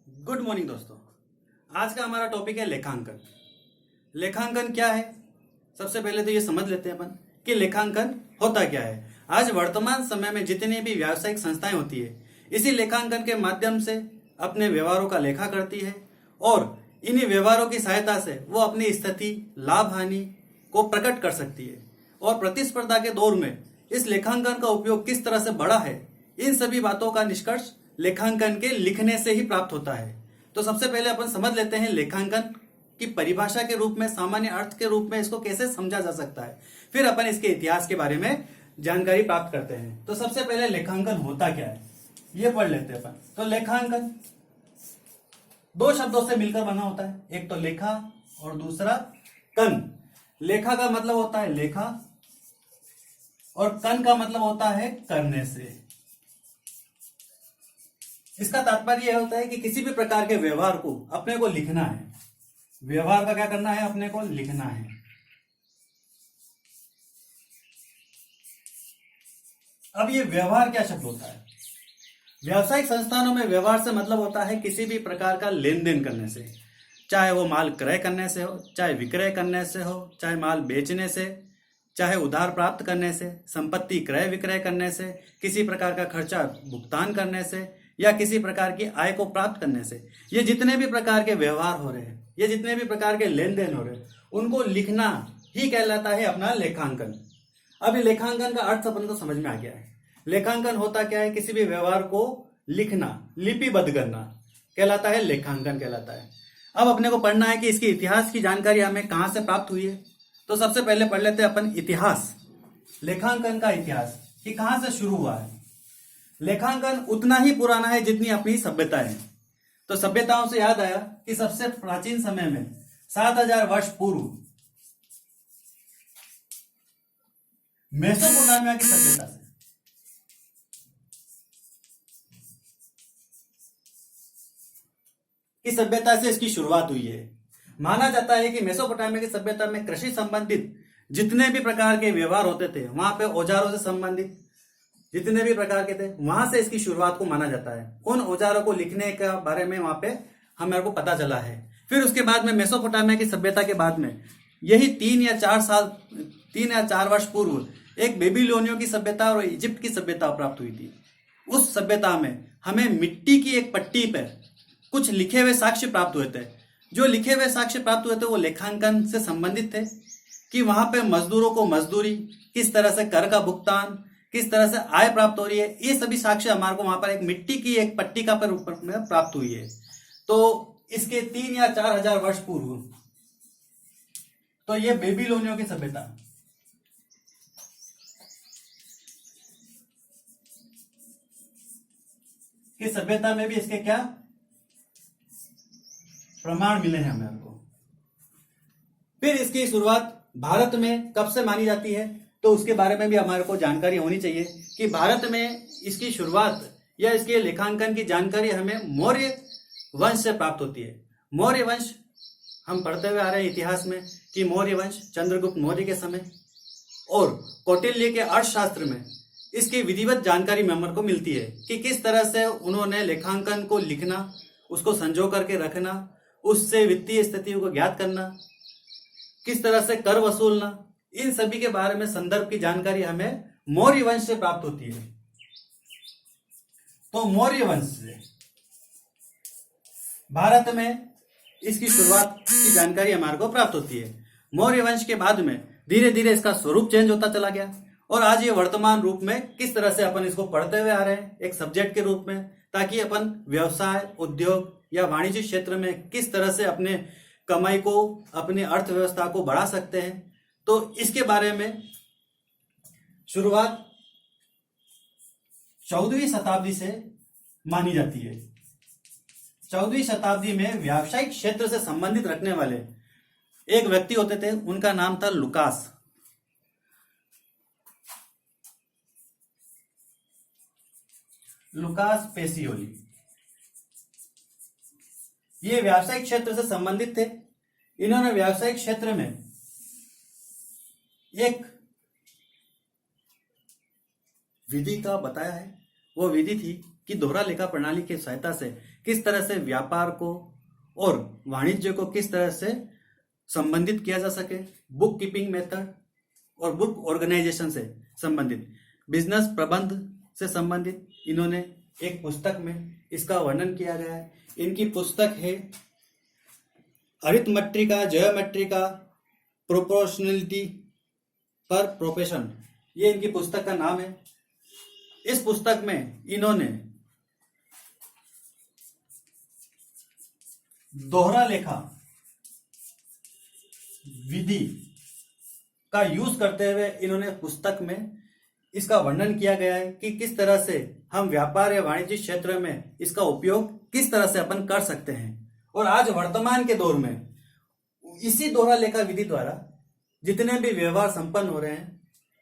Good morning दोस्तों। आज का हमारा टॉपिक है लेखांकन। लेखांकन क्या है? सबसे पहले तो ये समझ लेते हैं अपन कि लेखांकन होता क्या है। आज वर्तमान समय में जितनी भी व्यावसायिक संस्थाएं होती है, इसी लेखांकन के माध्यम से अपने व्यवहारों का लेखा करती है और इन्हीं व्यवहारों की सहायता से वो अपनी स्थिति, लाभ हानि को प्रकट कर सकती है। और प्रतिस्पर्धा के दौर में इस लेखांकन का उपयोग किस तरह से बढ़ा है, इन सभी बातों का निष्कर्ष लेखांकन के लिखने से ही प्राप्त होता है। तो सबसे पहले अपन समझ लेते हैं लेखांकन की परिभाषा के रूप में, सामान्य अर्थ के रूप में इसको कैसे समझा जा सकता है। फिर अपन इसके इतिहास के बारे में जानकारी प्राप्त करते हैं। तो सबसे पहले लेखांकन होता क्या है ये पढ़ लेते हैं अपन। तो लेखांकन दो शब्दों से मिलकर बना होता है, एक तो लेखा और दूसरा कन। लेखा का मतलब होता है लेखा और कन का मतलब होता है करने से। इसका तात्पर्य यह होता है कि किसी भी प्रकार के व्यवहार को अपने को लिखना है। व्यवहार का क्या करना है? अपने को लिखना है। अब ये व्यवहार क्या शब्द होता है? व्यावसायिक संस्थानों में व्यवहार से मतलब होता है किसी भी प्रकार का लेन देन करने से, चाहे वो माल क्रय करने से हो, चाहे विक्रय करने से हो, चाहे माल बेचने से, चाहे उधार प्राप्त करने से, संपत्ति क्रय विक्रय करने से, किसी प्रकार का खर्चा भुगतान करने से या किसी प्रकार की आय को प्राप्त करने से। ये जितने भी प्रकार के व्यवहार हो रहे हैं, ये जितने भी प्रकार के लेन देन हो रहे हैं, उनको लिखना ही कहलाता है अपना लेखांकन। अब ये लेखांकन का अर्थ अपन को समझ में आ गया है। लेखांकन होता क्या है? किसी भी व्यवहार को लिखना, लिपिबद्ध करना कहलाता है, लेखांकन कहलाता है। अब अपने को पढ़ना है कि इसके इतिहास की जानकारी हमें कहां से प्राप्त हुई है। तो सबसे पहले पढ़ लेते हैं अपन इतिहास, लेखांकन का इतिहास कि कहां से शुरू हुआ है। लेखांकन उतना ही पुराना है जितनी अपनी सभ्यता है। तो सभ्यताओं से याद आया कि सबसे प्राचीन समय में 7000 वर्ष पूर्व मेसोपोटामिया की सभ्यता से इसकी शुरुआत हुई है। माना जाता है कि मेसोपोटामिया की सभ्यता में कृषि संबंधित जितने भी प्रकार के व्यवहार होते थे, वहां पे औजारों से संबंधित जितने भी प्रकार के थे, वहां से इसकी शुरुआत को माना जाता है। उन औजारों को लिखने के बारे में वहां पे हमें को पता चला है। फिर उसके बाद में मेसोपोटामिया की सभ्यता के बाद में यही 3 या 4 वर्ष पूर्व एक बेबीलोनियों की सभ्यता और इजिप्ट की सभ्यता प्राप्त हुई थी। उस सभ्यता में हमें मिट्टी की एक पट्टी पर कुछ लिखे हुए साक्ष्य प्राप्त हुए थे। जो लिखे हुए साक्ष्य प्राप्त हुए थे वो लेखांकन से संबंधित थे कि वहां पे मजदूरों को मजदूरी, किस तरह से कर का भुगतान, किस तरह से आय प्राप्त हो रही है, ये सभी साक्ष्य हमारे को वहां पर एक मिट्टी की एक पट्टिका पर ऊपर में प्राप्त हुई है। तो इसके 3 या 4 हजार वर्ष पूर्व तो ये बेबीलोनियों की सभ्यता, की सभ्यता में भी इसके क्या प्रमाण मिले हैं हमें को। फिर इसकी शुरुआत भारत में कब से मानी जाती है, तो उसके बारे में भी हमारे को जानकारी होनी चाहिए कि भारत में इसकी शुरुआत या इसके लेखांकन की जानकारी हमें मौर्य वंश से प्राप्त होती है। मौर्य वंश हम पढ़ते हुए आ रहे हैं इतिहास में कि मौर्य वंश चंद्रगुप्त मौर्य के समय और कौटिल्य के अर्थशास्त्र में इसकी विधिवत जानकारी में हमारे को मिलती है कि किस तरह से उन्होंने लेखांकन को लिखना, उसको संजो करके रखना, उससे वित्तीय स्थितियों को ज्ञात करना, किस तरह से कर वसूलना, इन सभी के बारे में संदर्भ की जानकारी हमें मौर्य वंश से प्राप्त होती है। तो मौर्य वंश से भारत में इसकी शुरुआत की जानकारी हमारे को प्राप्त होती है। मौर्य वंश के बाद में धीरे धीरे इसका स्वरूप चेंज होता चला गया और आज ये वर्तमान रूप में किस तरह से अपन इसको पढ़ते हुए आ रहे हैं एक सब्जेक्ट के रूप में, ताकि अपन व्यवसाय, उद्योग या वाणिज्य क्षेत्र में किस तरह से अपने कमाई को, अपनी अर्थव्यवस्था को बढ़ा सकते हैं। तो इसके बारे में शुरुआत 14वीं शताब्दी से मानी जाती है। 14वीं शताब्दी में व्यावसायिक क्षेत्र से संबंधित रखने वाले एक व्यक्ति होते थे, उनका नाम था लुकास पेसियोली। ये व्यावसायिक क्षेत्र से संबंधित थे। इन्होंने व्यावसायिक क्षेत्र में एक विधि का बताया है। वो विधि थी कि दोहरा लेखा प्रणाली की सहायता से किस तरह से व्यापार को और वाणिज्य को किस तरह से संबंधित किया जा सके, बुक कीपिंग मेथड और बुक ऑर्गेनाइजेशन से संबंधित, बिजनेस प्रबंध से संबंधित इन्होंने एक पुस्तक में इसका वर्णन किया गया है। इनकी पुस्तक है अरिथमेटिका ज्योमेट्रिका प्रोपोर्शनलिटी पर प्रोफेशन, ये इनकी पुस्तक का नाम है। इस पुस्तक में इन्होंने दोहरा लेखा विधि का यूज करते हुए इन्होंने पुस्तक में इसका वर्णन किया गया है कि किस तरह से हम व्यापार या वाणिज्य क्षेत्र में इसका उपयोग किस तरह से अपन कर सकते हैं। और आज वर्तमान के दौर में इसी दोहरा लेखा विधि द्वारा जितने भी व्यवहार संपन्न हो रहे हैं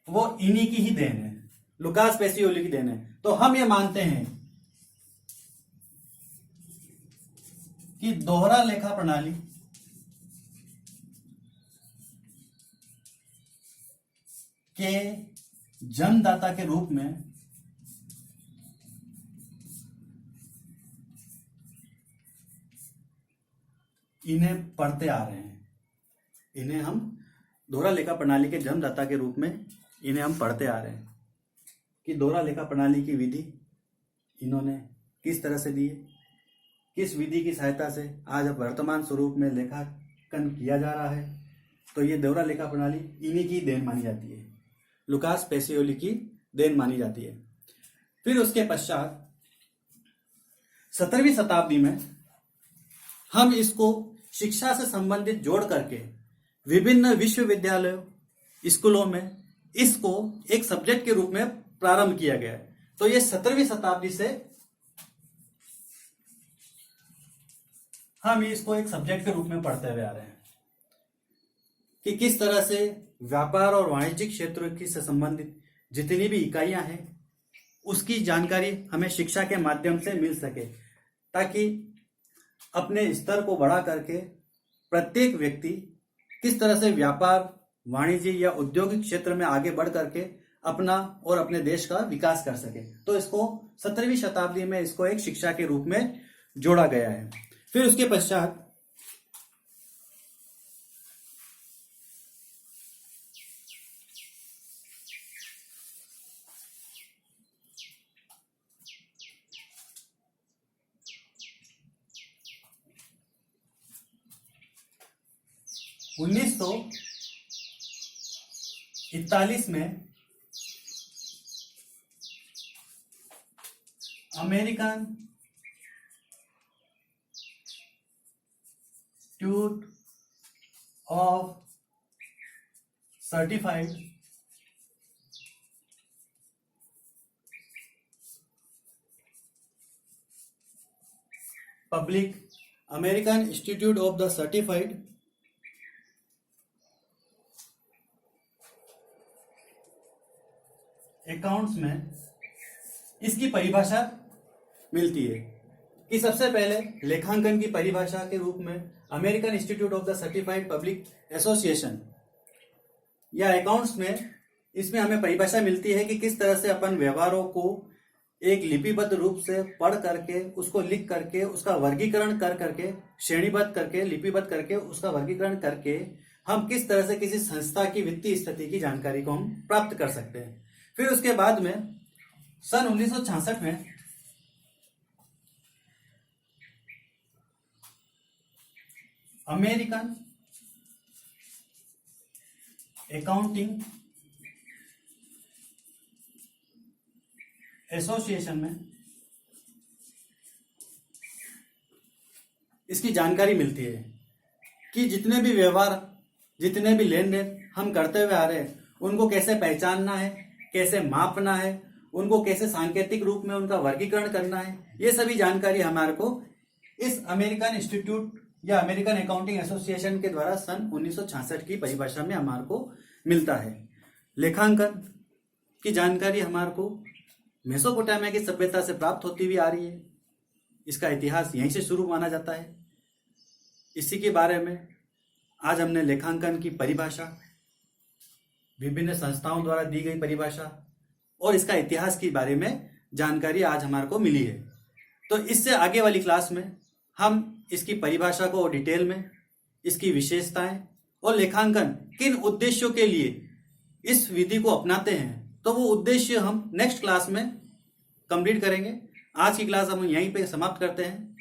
वो इन्हीं की ही देन है, लुकास पेसियोली की देन है। तो हम ये मानते हैं कि दोहरा लेखा प्रणाली के जन्मदाता के रूप में इन्हें पढ़ते आ रहे हैं। इन्हें हम दोहरा लेखा प्रणाली के जन्मदाता के रूप में इन्हें हम पढ़ते आ रहे हैं कि दोहरा लेखा प्रणाली की विधि इन्होंने किस तरह से दी है, किस विधि की सहायता से आज वर्तमान स्वरूप में लेखांकन किया जा रहा है। तो ये दोहरा लेखा प्रणाली इन्हीं की देन मानी जाती है, लुकास पेसियोली की देन मानी जाती है। फिर उसके पश्चात 17वीं शताब्दी में हम इसको शिक्षा से संबंधित जोड़ करके विभिन्न विश्वविद्यालयों, स्कूलों में इसको एक सब्जेक्ट के रूप में प्रारंभ किया गया है। तो ये 17वीं शताब्दी से हम इसको एक सब्जेक्ट के रूप में पढ़ते हुए आ रहे हैं कि किस तरह से व्यापार और वाणिज्यिक क्षेत्र की से संबंधित जितनी भी इकाइयां हैं उसकी जानकारी हमें शिक्षा के माध्यम से मिल सके, ताकि अपने स्तर को बढ़ा करके प्रत्येक व्यक्ति किस तरह से व्यापार, वाणिज्य या औद्योगिक क्षेत्र में आगे बढ़ करके अपना और अपने देश का विकास कर सके। तो इसको 17वीं शताब्दी में इसको एक शिक्षा के रूप में जोड़ा गया है। फिर उसके पश्चात उन्नीस सौ 41 में American institute of certified public, American institute of the certified accounts में इसकी परिभाषा मिलती है कि सबसे पहले लेखांकन की परिभाषा के रूप में American institute of the certified public association या अकाउंट्स में इसमें हमें परिभाषा मिलती है कि किस तरह से अपन व्यवहारों को एक लिपिबद्ध रूप से पढ़ करके उसको लिख करके उसका वर्गीकरण कर करके श्रेणीबद्ध करके लिपिबद्ध करके उसका वर्गीकरण करके हम किस तरह से किसी संस्था की वित्तीय स्थिति की जानकारी को हम प्राप्त कर सकते हैं। फिर उसके बाद में सन 1966 में अमेरिकन अकाउंटिंग एसोसिएशन में इसकी जानकारी मिलती है कि जितने भी व्यवहार, जितने भी लेन देन हम करते हुए आ रहे हैं उनको कैसे पहचानना है, कैसे मापना है, उनको कैसे सांकेतिक रूप में उनका वर्गीकरण करना है, ये सभी जानकारी हमारे को इस अमेरिकन इंस्टीट्यूट या अमेरिकन अकाउंटिंग एसोसिएशन के द्वारा सन 1966 की परिभाषा में हमारे को मिलता है। लेखांकन की जानकारी हमारे को मेसोपोटामिया की सभ्यता से प्राप्त होती हुई आ रही है। इसका इतिहास यहीं से शुरू माना जाता है। इसी के बारे में आज हमने लेखांकन की परिभाषा, विभिन्न संस्थाओं द्वारा दी गई परिभाषा और इसका इतिहास के बारे में जानकारी आज हमारे को मिली है। तो इससे आगे वाली क्लास में हम इसकी परिभाषा को डिटेल में, इसकी विशेषताएं और लेखांकन किन उद्देश्यों के लिए इस विधि को अपनाते हैं, तो वो उद्देश्य हम नेक्स्ट क्लास में कंप्लीट करेंगे। आज की क्लास हम यहीं पे समाप्त करते हैं।